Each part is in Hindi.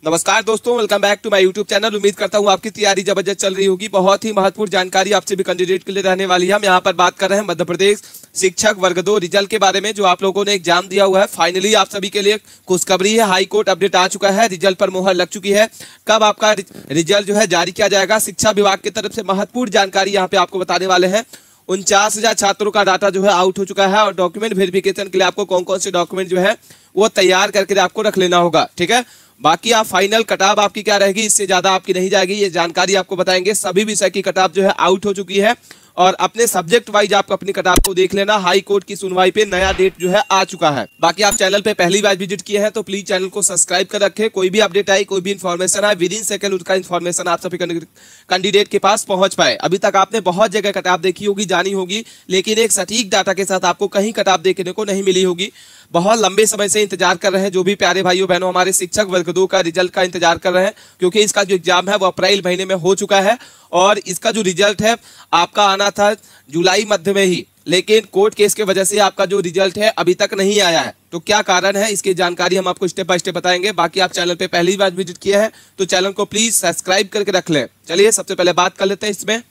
नमस्कार दोस्तों, welcome back to my YouTube channel. उम्मीद करता हूँ आपकी तैयारी जबरदस्त चल रही होगी। बहुत ही महत्वपूर्ण जानकारी आपसे भी कैंडिडेट के लिए रहने वाली है। हम यहाँ पर बात कर रहे हैं मध्य प्रदेश शिक्षक वर्ग 2 रिजल्ट के बारे में, जो आप लोगों ने एग्जाम दिया हुआ है। फाइनली आप सभी के लिए खुशखबरी है, हाई कोर्ट अपडेट आ चुका है, रिजल्ट पर मुहर लग चुकी है। कब आपका रिजल्ट जो है जारी किया जाएगा, शिक्षा विभाग की तरफ से महत्वपूर्ण जानकारी यहाँ पे आपको बताने वाले हैं। 49,000 छात्रों का डाटा जो है आउट हो चुका है और डॉक्यूमेंट वेरिफिकेशन के लिए आपको कौन कौन से डॉक्यूमेंट जो है वो तैयार करके आपको रख लेना होगा। ठीक है, बाकी आप फाइनल कटाव आपकी क्या रहेगी, इससे ज्यादा आपकी नहीं जाएगी, ये जानकारी आपको बताएंगे। सभी विषय की कटाव जो है आउट हो चुकी है और अपने सब्जेक्ट वाइज आप अपनी कटाव को देख लेना। हाई कोर्ट की सुनवाई पे नया डेट जो है आ चुका है। बाकी आप चैनल पे पहली बार विजिट किए हैं तो प्लीज चैनल को सब्सक्राइब कर रखें। कोई भी अपडेट आई, कोई भी इन्फॉर्मेशन आए, विद इन सेकंड उसका इन्फॉर्मेशन आप सभी कैंडिडेट के पास पहुंच पाए। अभी तक आपने बहुत जगह कटाव देखी होगी, जानी होगी, लेकिन एक सटीक डाटा के साथ आपको कहीं कटाव देखने को नहीं मिली होगी। बहुत लंबे समय से इंतजार कर रहे हैं जो भी प्यारे भाइयों बहनों हमारे शिक्षक वर्ग 2 का रिजल्ट का इंतजार कर रहे हैं, क्योंकि इसका जो एग्जाम है वो अप्रैल महीने में हो चुका है और इसका जो रिजल्ट है आपका आना था जुलाई मध्य में ही, लेकिन कोर्ट केस की वजह से आपका जो रिजल्ट है अभी तक नहीं आया है। तो क्या कारण है, इसकी जानकारी हम आपको स्टेप बाय स्टेप बताएंगे। बाकी आप चैनल पे पहली बार विजिट किए हैं तो चैनल को प्लीज सब्सक्राइब करके रख लें। चलिए सबसे पहले बात कर लेते हैं इसमें।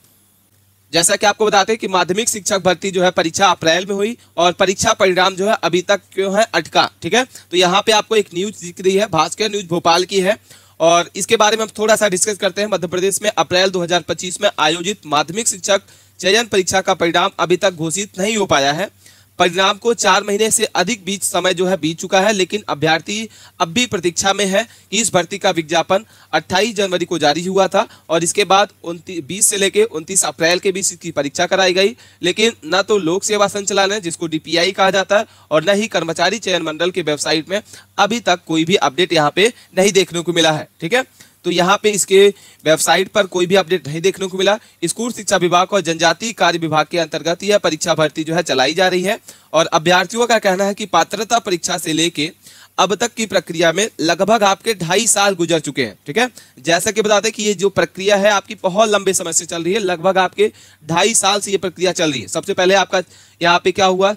जैसा कि आपको बताते हैं कि माध्यमिक शिक्षक भर्ती जो है परीक्षा अप्रैल में हुई और परीक्षा परिणाम जो है अभी तक क्यों है अटका। ठीक है, तो यहाँ पे आपको एक न्यूज दिख रही है, भास्कर न्यूज भोपाल की है और इसके बारे में हम थोड़ा सा डिस्कस करते हैं। मध्य प्रदेश में अप्रैल 2025 में आयोजित माध्यमिक शिक्षक चयन परीक्षा का परिणाम अभी तक घोषित नहीं हो पाया है। परिणाम को 4 महीने से अधिक बीच समय जो है बीत चुका है, लेकिन अभ्यर्थी अब भी प्रतीक्षा में है कि इस भर्ती का विज्ञापन 28 जनवरी को जारी हुआ था और इसके बाद 20 से लेकर 29 अप्रैल के बीच इसकी परीक्षा कराई गई। लेकिन न तो लोक सेवा संचालनालय जिसको डीपीआई कहा जाता है और न ही कर्मचारी चयन मंडल के वेबसाइट में अभी तक कोई भी अपडेट यहाँ पे नहीं देखने को मिला है। ठीक है, तो यहाँ पे इसके वेबसाइट पर कोई भी अपडेट नहीं देखने को मिला। स्कूल शिक्षा विभाग और जनजातीय कार्य विभाग के अंतर्गत यह परीक्षा भर्ती जो है चलाई जा रही है और अभ्यर्थियों का कहना है कि पात्रता परीक्षा से लेके अब तक की प्रक्रिया में लगभग आपके 2.5 साल गुजर चुके हैं। ठीक है, जैसा कि बताते हैं कि ये जो प्रक्रिया है आपकी बहुत लंबे समय से चल रही है, लगभग आपके 2.5 साल से ये प्रक्रिया चल रही है। सबसे पहले आपका यहाँ पे क्या हुआ,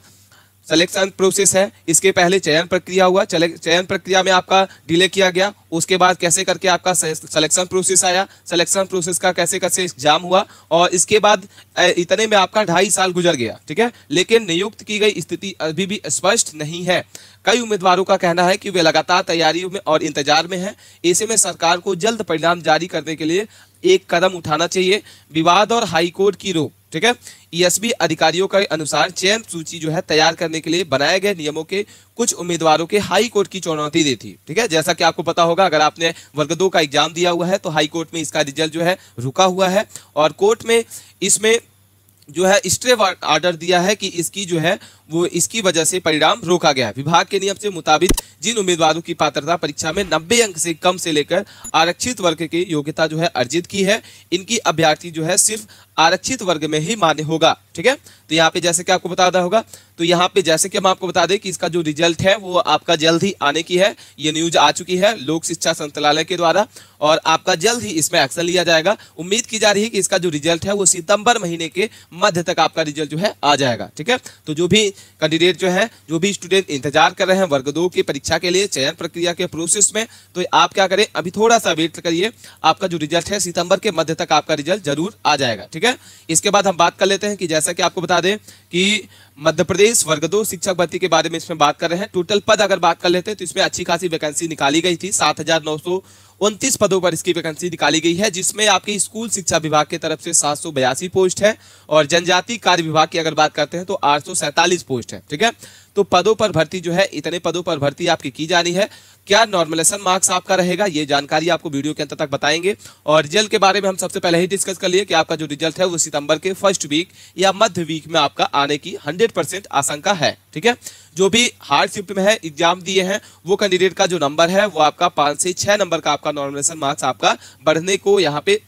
सिलेक्शन प्रोसेस है, इसके पहले चयन प्रक्रिया हुआ, चयन प्रक्रिया में आपका डिले किया गया, उसके बाद कैसे करके आपका सिलेक्शन प्रोसेस आया, सिलेक्शन प्रोसेस का कैसे कैसे एग्जाम हुआ और इसके बाद इतने में आपका 2.5 साल गुजर गया। ठीक है, लेकिन नियुक्त की गई स्थिति अभी भी स्पष्ट नहीं है। कई उम्मीदवारों का कहना है कि वे लगातार तैयारियों में और इंतजार में हैं। ऐसे में सरकार को जल्द परिणाम जारी करने के लिए एक कदम उठाना चाहिए। विवाद और हाईकोर्ट की रोक। ठीक है, ईएसबी अधिकारियों के अनुसार चयन सूची जो है तैयार करने के लिए बनाए गए नियमों के कुछ उम्मीदवारों के हाई कोर्ट की चुनौती दी थी। ठीक है, जैसा कि आपको पता होगा, अगर आपने वर्ग 2 का एग्जाम दिया हुआ है तो हाई कोर्ट में इसका रिजल्ट जो है रुका हुआ है और कोर्ट में इसमें जो है स्टे ऑर्डर दिया है कि इसकी जो है वो इसकी वजह से परिणाम रोका गया है। विभाग के नियम से मुताबिक जिन उम्मीदवारों की पात्रता परीक्षा में 90 अंक से कम से लेकर आरक्षित वर्ग की योग्यता जो है अर्जित की है, इनकी अभ्यर्थी जो है सिर्फ आरक्षित वर्ग में ही मान्य होगा। ठीक है, तो यहाँ पे जैसे कि आपको बताना होगा, तो यहाँ पे जैसे कि हम आपको बता दें कि इसका जो रिजल्ट है वो आपका जल्द ही आने की है। ये न्यूज आ चुकी है लोक शिक्षा संचालनालय के द्वारा और आपका जल्द ही इसमें एक्शन लिया जाएगा। उम्मीद की जा रही है कि इसका जो रिजल्ट है वो सितंबर महीने के मध्य तक आपका रिजल्ट जो है आ जाएगा। ठीक है, तो जो भी कैंडिडेट जो है, जो भी स्टूडेंट इंतजार कर रहे हैं वर्ग 2 की परीक्षा के लिए चयन प्रक्रिया के प्रोसेस में, तो आप क्या करें, अभी थोड़ा सा वेट करिए। आपका जो रिजल्ट है सितंबर के मध्य तक आपका रिजल्ट जरूर आ जाएगा। ठीक है, इसके बाद हम बात कर लेते हैं कि जैसा कि आपको बता दें कि मध्य प्रदेश वर्ग 2 शिक्षक भर्ती के बारे में इसमें बात कर रहे हैं। टोटल पद अगर बात कर लेते हैं तो इसमें अच्छी खासी वैकेंसी निकाली गई थी। 7,929 पदों पर इसकी वैकेंसी निकाली गई है, जिसमें आपके स्कूल शिक्षा विभाग की तरफ से 782 पोस्ट है और जनजातीय कार्य विभाग की अगर बात करते हैं तो 847 पोस्ट है। ठीक है, तो पदों पर भर्ती जो है, इतने पदों पर भर्ती आपकी की जानी है। क्या नॉर्मलाइजेशन मार्क्स आपका रहेगा, ये जानकारी आपको वीडियो के अंत तक बताएंगे और रिजल्ट के बारे में हम सबसे पहले ही डिस्कस कर लिए कि आपका जो रिजल्ट है वो सितंबर के फर्स्ट वीक या मध्य वीक में आपका आने की 100% आशंका है। ठीक है, जो भी हार्ड शिफ्ट में है एग्जाम दिए हैं वो कैंडिडेट का जो नंबर है वो आपका 5 से 6 नंबर का आपका नॉर्मलाइजेशन मार्क्स आपका बढ़ने को यहाँ पे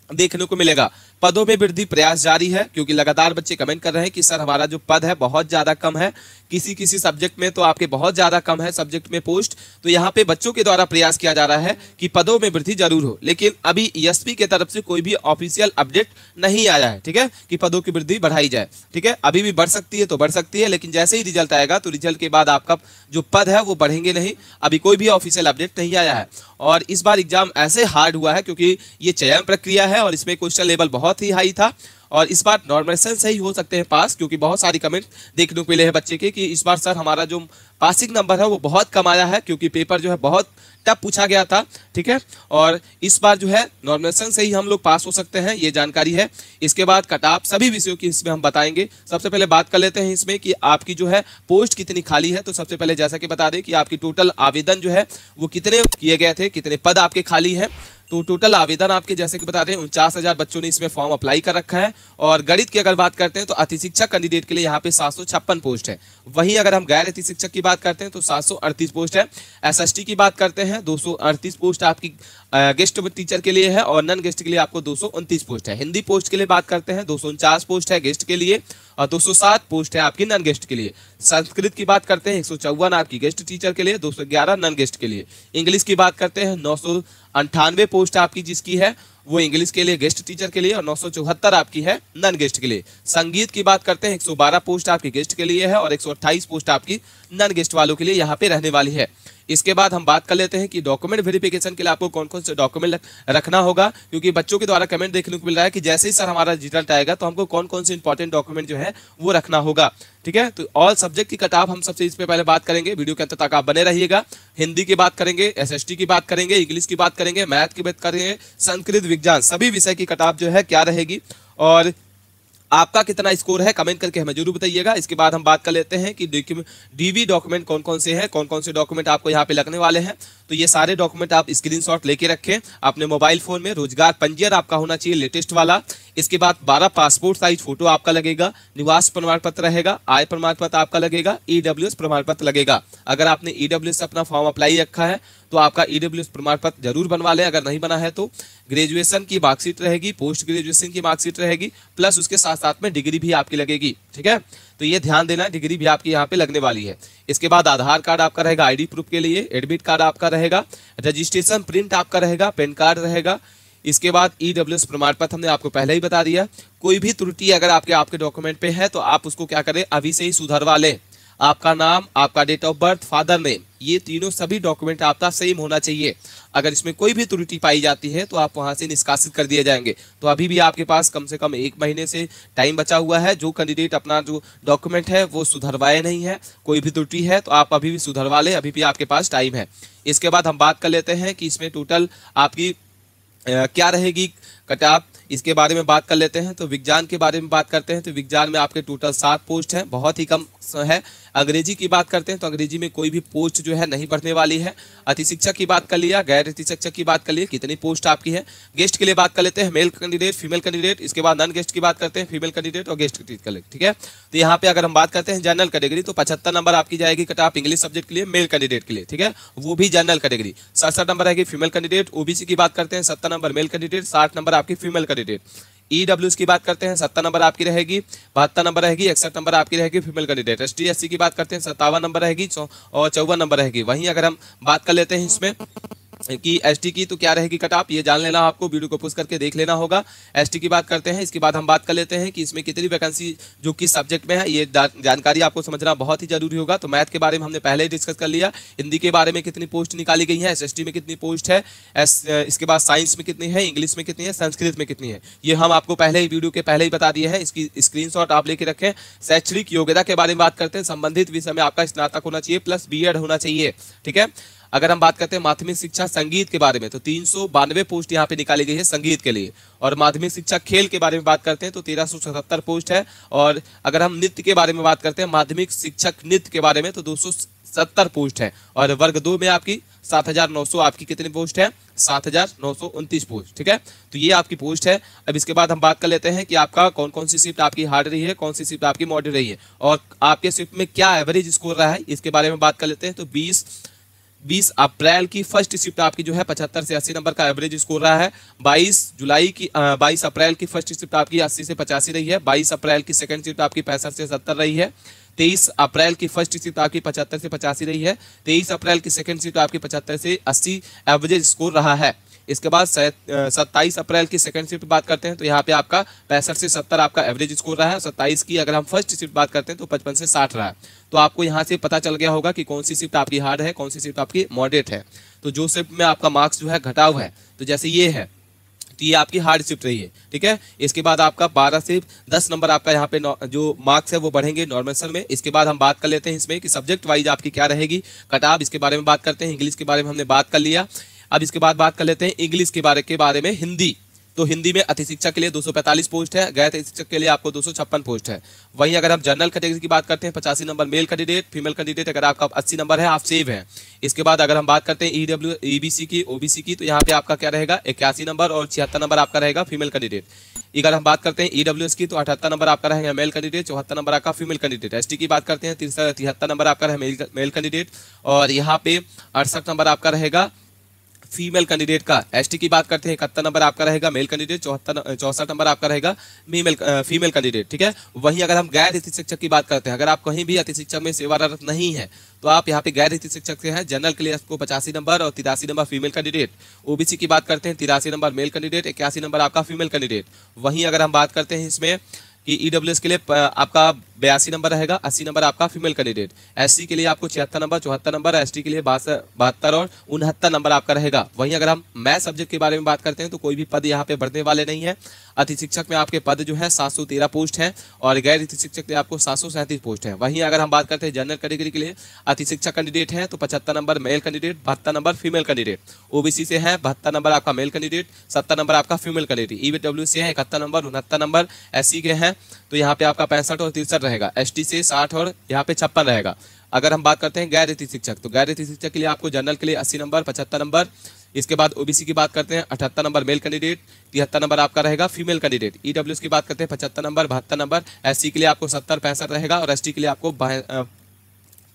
देखने को मिलेगा। पदों में वृद्धि प्रयास जारी है, क्योंकि लगातार बच्चे कमेंट कर रहे हैं कि सर हमारा जो पद है बहुत ज्यादा कम है, किसी सब्जेक्ट में तो आपके बहुत ज्यादा कम है सब्जेक्ट में पोस्ट। तो यहाँ पे बच्चों के द्वारा प्रयास किया जा रहा है कि पदों में वृद्धि जरूर हो, लेकिन अभी ईएसपी के तरफ से कोई भी ऑफिशियल अपडेट नहीं आया है। ठीक है, कि पदों की वृद्धि बढ़ाई जाए। ठीक है, अभी भी बढ़ सकती है तो बढ़ सकती है, लेकिन जैसे ही रिजल्ट आएगा तो रिजल्ट के बाद आपका जो पद है वो बढ़ेंगे नहीं। अभी कोई भी ऑफिशियल अपडेट नहीं आया है और इस बार एग्जाम ऐसे हार्ड हुआ है क्योंकि ये चयन प्रक्रिया है और इसमें क्वेश्चन लेवल बहुत ही हाई था। और इस बार नॉर्मलाइजेशन से ही हो सकते हैं पास, क्योंकि बहुत सारी कमेंट देखने को मिले हैं बच्चे के कि इस बार सर हमारा जो पासिंग नंबर है वो बहुत कम आया है, क्योंकि पेपर जो है बहुत टफ पूछा गया था। ठीक है, और इस बार जो है नॉर्मलाइजेशन से ही हम लोग पास हो सकते हैं, ये जानकारी है। इसके बाद कट ऑफ सभी विषयों की इसमें हम बताएंगे। सबसे पहले बात कर लेते हैं इसमें कि आपकी जो है पोस्ट कितनी खाली है। तो सबसे पहले जैसा कि बता दें कि आपकी टोटल आवेदन जो है वो कितने किए गए थे, कितने पद आपके खाली हैं। तो टोटल आवेदन आपके जैसे कि बता दें 49,000 बच्चों ने इसमें फॉर्म अप्लाई कर रखा है। और गणित की अगर बात करते हैं तो अति शिक्षक कैंडिडेट के लिए यहाँ पे 756 पोस्ट है। वहीं अगर हम गैर अति शिक्षक की बात करते हैं तो 738 पोस्ट है। एसएसटी की बात करते हैं 238 पोस्ट आपकी गेस्ट टीचर के लिए है और नॉन गेस्ट के लिए आपको 229 पोस्ट है। हिंदी पोस्ट के लिए बात करते हैं 249 पोस्ट है गेस्ट के लिए और 207 पोस्ट है आपकी नॉन गेस्ट के लिए। संस्कृत की बात करते हैं 154 आपकी गेस्ट टीचर के लिए, 211 नॉन गेस्ट के लिए। इंग्लिश की बात करते हैं 998 पोस्ट आपकी जिसकी है वो इंग्लिश के लिए गेस्ट टीचर के लिए और 974 आपकी है नॉन गेस्ट के लिए। संगीत की बात करते हैं 112 पोस्ट आपकी गेस्ट के लिए है और 128 पोस्ट आपकी नॉन गेस्ट वालों के लिए यहाँ पे रहने वाली है। इसके बाद हम बात कर लेते हैं कि डॉक्यूमेंट वेरिफिकेशन के लिए आपको कौन कौन से डॉक्यूमेंट रखना होगा, क्योंकि बच्चों के द्वारा कमेंट देखने को मिल रहा है कि जैसे ही सर हमारा रिजल्ट आएगा तो हमको कौन कौन से इंपॉर्टेंट डॉक्यूमेंट जो है वो रखना होगा। ठीक है, तो ऑल सब्जेक्ट की कटाव हम सबसे इस पे पहले बात करेंगे, वीडियो के अंत तक आप बने रहिएगा। हिंदी की बात करेंगे, एसएसटी की बात करेंगे, इंग्लिश की बात करेंगे, मैथ की बात करेंगे, संस्कृत, विज्ञान, सभी विषय की कटाव जो है क्या रहेगी और आपका कितना स्कोर है कमेंट करके हमें जरूर बताइएगा। इसके बाद हम बात कर लेते हैं कि डीवी डॉक्यूमेंट कौन कौन से हैं, कौन कौन से डॉक्यूमेंट आपको यहाँ पे लगने वाले हैं। तो ये सारे डॉक्यूमेंट आप स्क्रीनशॉट लेके रखें अपने मोबाइल फोन में। रोजगार पंजीयन आपका होना चाहिए लेटेस्ट वाला। इसके बाद 12 पासपोर्ट साइज फोटो आपका लगेगा, निवास प्रमाण पत्र रहेगा, आय प्रमाण पत्र आपका लगेगा, ईडब्ल्यूएस प्रमाण पत्र लगेगा। अगर आपने ईडब्ल्यूएस अपना फॉर्म अप्लाई रखा है तो आपका ईडब्ल्यूएस प्रमाण पत्र जरूर बनवा लें। अगर नहीं बना है तो ग्रेजुएशन की मार्कशीट रहेगी, पोस्ट ग्रेजुएशन की मार्कशीट रहेगी, प्लस उसके साथ साथ में डिग्री भी आपकी लगेगी। ठीक है, तो ये ध्यान देना, डिग्री भी आपकी यहाँ पे लगने वाली है। इसके बाद आधार कार्ड आपका रहेगा आईडी प्रूफ के लिए, एडमिट कार्ड आपका रहेगा, रजिस्ट्रेशन प्रिंट आपका रहेगा, पैन कार्ड रहेगा। इसके बाद ईडब्ल्यूएस प्रमाण पत्र हमने आपको पहले ही बता दिया। कोई भी त्रुटि अगर आपके डॉक्यूमेंट पे है तो आप उसको क्या करें, अभी से ही सुधरवा लें। आपका नाम, आपका date of birth, father name, ये तीनों सभी डॉक्यूमेंट आपका सेम होना चाहिए। अगर इसमें कोई भी त्रुटि पाई जाती है तो आप वहां से निष्कासित कर दिए जाएंगे। तो अभी भी आपके पास कम से कम 1 महीने से टाइम बचा हुआ है। जो कैंडिडेट अपना जो डॉक्यूमेंट है वो सुधरवाए नहीं है, कोई भी त्रुटि है तो आप अभी भी सुधरवा लें, अभी भी आपके पास टाइम है। इसके बाद हम बात कर लेते हैं कि इसमें टोटल आपकी क्या रहेगी कटाव, इसके बारे में बात कर लेते हैं। तो विज्ञान के बारे में बात करते हैं तो विज्ञान में आपके टोटल 7 पोस्ट हैं, बहुत ही कम है। अंग्रेजी की बात करते हैं तो अंग्रेजी में कोई भी पोस्ट जो है नहीं बढ़ने वाली है। अति शिक्षक की बात कर लिया, गैर अति शिक्षक की बात कर लिया, कितनी पोस्ट आपकी है। गेस्ट के लिए बात कर लेते हैं, मेल कैंडिडेट, फीमेल कैंडिडेट। इसके बाद नॉन गेस्ट की बात करते हैं, फीमेल कैंडिडेट और गेस्ट कैंडिडेट। ठीक है, तो यहाँ पे अगर हम बात करते हैं जनरल कैटेगरी तो 75 नंबर आपकी जाएगी कटाप इंग्लिश सब्जेक्ट के लिए, मेल कैंडिडेट के लिए। ठीक है, वो भी जनरल कैटेगरी। 67 नंबर रहेगी फीमेल कैंडिडेट। ओबीसी की बात करते हैं 70 नंबर मेल कैंडिडेट, 60 नंबर आपकी फीमेल कैंडिडेट। ईडब्ल्यूएस की बात करते हैं 70 नंबर आपकी रहेगी, 72 नंबर रहेगी, 61 नंबर आपकी रहेगी फीमेल कैंडिडेट। एसटी एससी की बात करते हैं 57 नंबर रहेगी और 54 नंबर रहेगी। वहीं अगर हम बात कर लेते हैं इसमें कि एसटी की तो क्या रहेगी कटाप, ये जान लेना आपको, वीडियो को पुश करके देख लेना होगा। एसटी की बात करते हैं, इसके बाद हम बात कर लेते हैं कि इसमें कितनी वैकेंसी जो किस सब्जेक्ट में है, ये जानकारी आपको समझना बहुत ही जरूरी होगा। तो मैथ के बारे में हमने पहले ही डिस्कस कर लिया। हिंदी के बारे में कितनी पोस्ट निकाली गई है, एसएसटी में कितनी पोस्ट है, इसके बाद साइंस में कितनी है, इंग्लिश में कितनी है, संस्कृत में कितनी है, ये हम आपको पहले ही वीडियो के पहले ही बता दिए हैं। इसकी स्क्रीनशॉट आप लेके रखें। शैक्षणिक योग्यता के बारे में बात करते हैं, संबंधित विषय में आपका स्नातक होना चाहिए प्लस बीएड होना चाहिए। ठीक है, अगर हम बात करते हैं माध्यमिक शिक्षा संगीत के बारे में तो 392 पोस्ट यहाँ पे निकाली गई है संगीत के लिए। और माध्यमिक शिक्षा खेल के बारे में बात करते हैं तो 1377 पोस्ट है। और अगर हम नृत्य के बारे में बात करते हैं, माध्यमिक शिक्षक नृत्य के बारे में तो 270 पोस्ट है। और वर्ग 2 में आपकी 7900 आपकी कितनी पोस्ट है, 7929 पोस्ट। ठीक है, तो ये आपकी पोस्ट है। अब इसके बाद हम बात कर लेते हैं कि आपका कौन कौन सी शिफ्ट आपकी हार्ड रही है, कौन सी शिफ्ट आपकी मॉडरेट रही है और आपके शिफ्ट में क्या एवरेज स्कोर रहा है, इसके बारे में बात कर लेते हैं। तो 20 अप्रैल की फर्स्ट शिफ्ट आपकी जो है 75 से 80 नंबर का एवरेज स्कोर रहा है। 22 अप्रैल की फर्स्ट शिफ्ट आपकी 80 से 85 रही है। 22 अप्रैल की सेकंड शिफ्ट आपकी 65 से 70 रही है। 23 अप्रैल की फर्स्ट शिफ्ट आपकी 75 से 85 रही है। 23 अप्रैल की सेकंड शिफ्ट आपकी 75 से 80 एवरेज स्कोर रहा है। इसके बाद 27 अप्रैल की सेकंड शिफ्ट बात करते हैं तो यहाँ पे आपका 65 से 70 आपका एवरेज स्कोर रहा है। 27 की अगर हम फर्स्ट शिफ्ट बात करते हैं तो 55 से 60 रहा है। तो आपको यहाँ से पता चल गया होगा कि कौन सी शिफ्ट आपकी हार्ड है, कौन सी शिफ्ट आपकी मॉडरेट है। तो जो शिफ्ट में आपका मार्क्स जो है घटा हुआ है, तो जैसे ये है तो ये आपकी हार्ड शिफ्ट रही है, ठीक है। इसके बाद आपका 12 से 10 नंबर आपका यहाँ पे जो मार्क्स है वो बढ़ेंगे नॉर्मल सर में। इसके बाद हम बात कर लेते हैं इसमें कि सब्जेक्ट वाइज आपकी क्या रहेगी कटाव, इसके बारे में बात करते हैं। इंग्लिश के बारे में हमने बात कर लिया। अब इसके बाद बात कर लेते हैं इंग्लिश के बारे में हिंदी। तो हिंदी में अति शिक्षक के लिए 245 पोस्ट है, गैर अति शिक्षक के लिए आपको 256 पोस्ट है। वहीं अगर हम जनरल कैटेगरी की बात करते हैं 85 number male candidate, female candidate अगर आपका 80 नंबर है आप सेव है। इसके बाद अगर हम बात करते हैं ईबीसी की, ओबीसी की, तो यहाँ पे आपका क्या रहेगा 81 नंबर और 76 नंबर आपका रहेगा फीमेल कैंडिडेट। अगर हम बात करते हैं ईडब्ल्यूएस की तो 78 नंबर आपका रहेगा मेल कैंडिडेट, 74 नंबर आपका फीमेल कैंडिडेट। एसटी की बात करते हैं 73 नंबर आपका रहेगा मेल कैंडिडेट और यहाँ पे 68 नंबर आपका रहेगा फीमेल कैंडिडेट का। एसटी की बात करते हैं 71 नंबर आपका रहेगा मेल कैंडिडेट, 64 नंबर आपका रहेगा फीमेल कैंडिडेट, ठीक है। वहीं अगर हम गैर अति शिक्षक की बात करते हैं, अगर आप कहीं भी अति शिक्षक में सेवारत नहीं है तो आप यहाँ पे गैर अति शिक्षक से हैं। जनरल के लिए आपको 85 नंबर और 83 नंबर फीमेल कैंडिडेट। ओबीसी की बात करते हैं 83 नंबर मेल कैंडिडेट, 81 नंबर आपका फीमेल कैंडिडेट। वहीं अगर हम बात करते हैं इसमें कि ईडब्ल्यूएस के लिए आपका 82 नंबर रहेगा, 80 नंबर आपका फीमेल कैंडिडेट। एससी के लिए आपको 76 नंबर, 74 नंबर, एसटी के लिए 72 और 69 नंबर आपका रहेगा। वहीं अगर हम मैथ सब्जेक्ट के बारे में बात करते हैं तो कोई भी पद यहाँ पे बढ़ने वाले नहीं है। अति शिक्षक में आपके पद जो है 713 पोस्ट है और गैर अति शिक्षक के लिए आपको 737 पोस्ट है। वहीं अगर हम बात करते हैं जनरल कैटेगरी के लिए अति शिक्षक कैंडिडेट है तो 75 number male candidate, 72 number female candidate. OBC से है 72 नंबर आपका मेल कैंडिडेट, 70 नंबर आपका फीमेल कैंडिडेट। ईडब्ल्यू से है 71 नंबर, 69 नंबर। एससी के हैं तो यहाँ पे आपका 65 और 63 रहेगा। एसटी से 60 और यहाँ पे 56 रहेगा। अगर हम बात करते हैं गैर अति शिक्षक तो गैर अति शिक्षक के लिए आपको जनरल के लिए 80 नंबर, 75 नंबर। इसके बाद ओबीसी की बात करते हैं 78 नंबर मेल कैंडिडेट, 73 नंबर आपका रहेगा फीमेल कैंडिडेट। ईडब्ल्यूएस की बात करते हैं 75 नंबर, 72 नंबर। एससी के लिए आपको 70, 65 रहेगा और एसटी के लिए आपको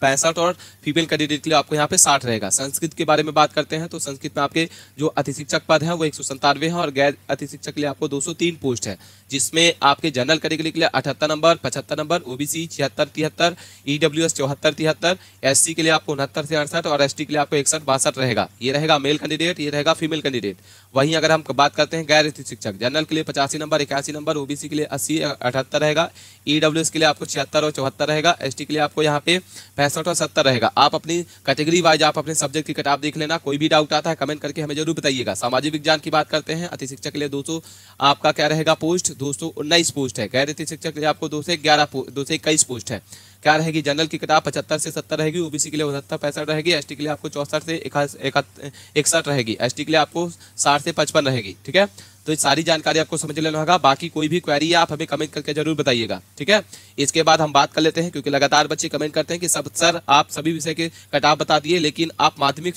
65 और फीमेल कैंडिडेट के लिए आपको यहाँ पे 60 रहेगा। संस्कृत के बारे में बात करते हैं तो संस्कृत में आपके जो अति शिक्षक पद है वो 197 है और गैर अति शिक्षक के लिए आपको 203 पोस्ट है, जिसमें आपके जनरल कैटेगरी के लिए 78 number, 75 number, OBC 76, 73, EWS 74, 73, SC के लिए आपको 69 से 68 और एसटी के लिए आपको 61, 62 रहेगा। ये रहेगा मेल कैंडिडेट, ये रहेगा फीमेल कैंडिडेट। वहीं अगर हम बात करते हैं गैर अति शिक्षक, जनरल के लिए 85 नंबर, 81 नंबर, ओबीसी के लिए 80, 78 रहेगा। ईडब्ल्यूएस के लिए आपको 76 और 74 रहेगा। एसटी के लिए आपको यहाँ पे 65 और 70 रहेगा। आप अपनी कैटेगरी वाइज आप अपने सब्जेक्ट की किताब देख लेना। कोई भी डाउट आता है कमेंट करके हमें जरूर बताइएगा। सामाजिक विज्ञान की बात करते हैं अति शिक्षक के लिए 200 आपका क्या रहेगा पोस्ट, 219 पोस्ट है। गैर अति शिक्षक के लिए आपको 221 पोस्ट है। क्या रहेगी जनरल की किताब 75 से 70 रहेगी, ओबीसी के लिए 69, 65 रहेगी, एसटी के लिए आपको 64 से 61 रहेगी, एसटी के लिए आपको 60 से 55 रहेगी, ठीक है। तो इस सारी जानकारी आपको समझ लेना होगा। बाकी कोई भी क्वेरी है आप हमें कमेंट करके जरूर बताइएगा, ठीक है। इसके बाद हम बात कर लेते हैं, क्योंकि लगातार बच्चे कमेंट करते हैं कि सब सर आप सभी विषय के कटाव बता दिए लेकिन आप माध्यमिक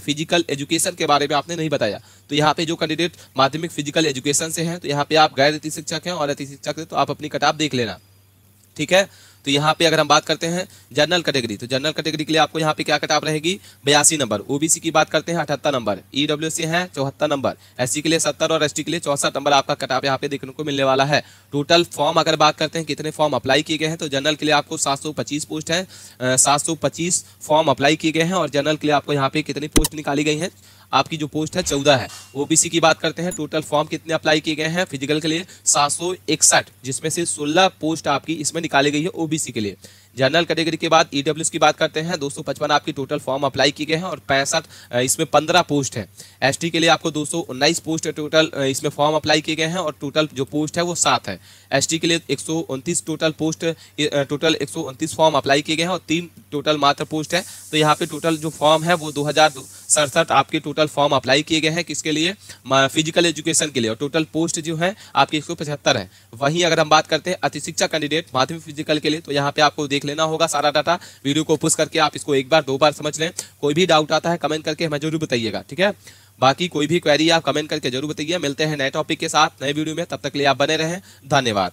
फिजिकल एजुकेशन के बारे में आपने नहीं बताया। तो यहाँ पे जो कैंडिडेट माध्यमिक फिजिकल एजुकेशन से हैं तो यहाँ पे आप गैर अति शिक्षक हैं और अति शिक्षक है तो आप अपनी कटाव देख लेना, ठीक है। तो यहाँ पे अगर हम बात करते हैं जनरल कैटेगरी तो जनरल कैटेगरी के लिए आपको यहाँ पे क्या कटाव रहेगी 82 नंबर। ओबीसी की बात करते हैं 78 नंबर, ईडब्ल्यूएस से है 74 नंबर, एससी के लिए 70 और एसटी के लिए 64 नंबर आपका कटाव यहाँ पे देखने को मिलने वाला है। टोटल फॉर्म अगर बात करते हैं कितने फॉर्म अप्लाई किए गए हैं तो जनरल के लिए आपको 725 पोस्ट है, 725 फॉर्म अप्लाई किए गए हैं और जनरल के लिए आपको यहाँ पे कितनी पोस्ट निकाली गई है, आपकी जो पोस्ट है 14 है। ओबीसी की बात करते हैं टोटल फॉर्म कितने अप्लाई किए गए हैं फिजिकल के लिए 761, जिसमें से 16 पोस्ट आपकी इसमें निकाली गई है ओबीसी के लिए। जनरल कैटेगरी के बाद ईडब्ल्यूएस की बात करते हैं 255 आपकी टोटल फॉर्म अप्लाई किए गए हैं और 65 इसमें 15 पोस्ट है। एसटी के लिए आपको 219 पोस्ट टोटल इसमें फॉर्म अप्लाई किए गए हैं और टोटल जो पोस्ट है वो 7 है। एसटी के लिए 129 total post, total 129 form apply किए गए हैं और 3 टोटल मात्र पोस्ट है। तो यहाँ पे टोटल जो फॉर्म है वो 2067 आपके टोटल फॉर्म अप्लाई किए गए हैं किसके लिए, फिजिकल एजुकेशन के लिए, और टोटल पोस्ट जो है आपकी 175 है। वहीं अगर हम बात करते हैं अति शिक्षक कैंडिडेट माध्यमिक फिजिकल के लिए तो यहाँ पे आपको देख लेना होगा सारा डाटा। वीडियो को पुश करके आप इसको एक बार 2 बार समझ लें। कोई भी डाउट आता है कमेंट करके हमें जरूर बताइएगा, ठीक है। बाकी कोई भी क्वेरी आप कमेंट करके जरूर बताइए। मिलते हैं नए टॉपिक के साथ नए वीडियो में, तब तक के लिए आप बने रहें। धन्यवाद।